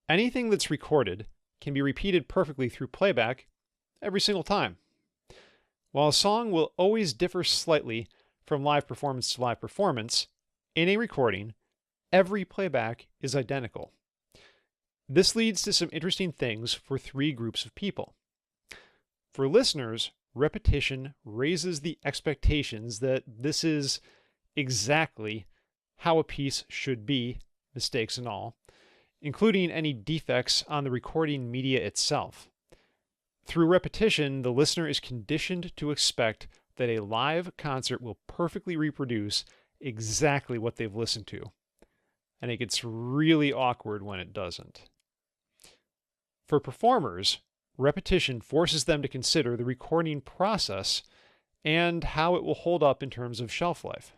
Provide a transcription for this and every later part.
Anything that's recorded can be repeated perfectly through playback every single time. While a song will always differ slightly from live performance to live performance, in a recording, every playback is identical. This leads to some interesting things for three groups of people. For listeners, repetition raises the expectations that this is exactly how a piece should be, mistakes and all, including any defects on the recording media itself. Through repetition, the listener is conditioned to expect that a live concert will perfectly reproduce exactly what they've listened to, and it gets really awkward when it doesn't. For performers, repetition forces them to consider the recording process and how it will hold up in terms of shelf life.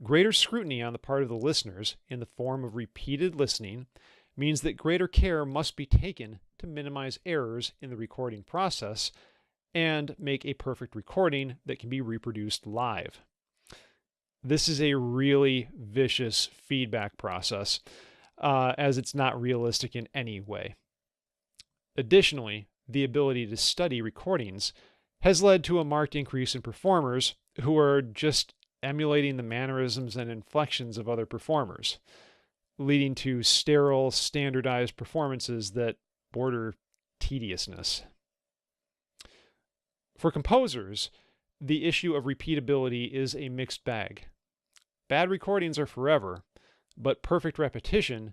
Greater scrutiny on the part of the listeners in the form of repeated listening means that greater care must be taken to minimize errors in the recording process and make a perfect recording that can be reproduced live. This is a really vicious feedback process, as it's not realistic in any way. Additionally, the ability to study recordings has led to a marked increase in performers who are just emulating the mannerisms and inflections of other performers, leading to sterile, standardized performances that border tediousness. For composers, the issue of repeatability is a mixed bag. Bad recordings are forever, but perfect repetition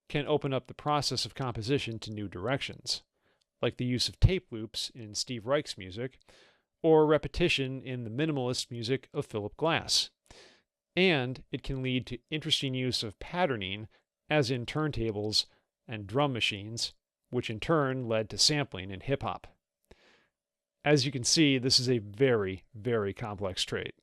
can open up the process of composition to new directions, like the use of tape loops in Steve Reich's music, or repetition in the minimalist music of Philip Glass. And it can lead to interesting use of patterning, as in turntables and drum machines, which in turn led to sampling in hip-hop. As you can see, this is a very, very complex trait.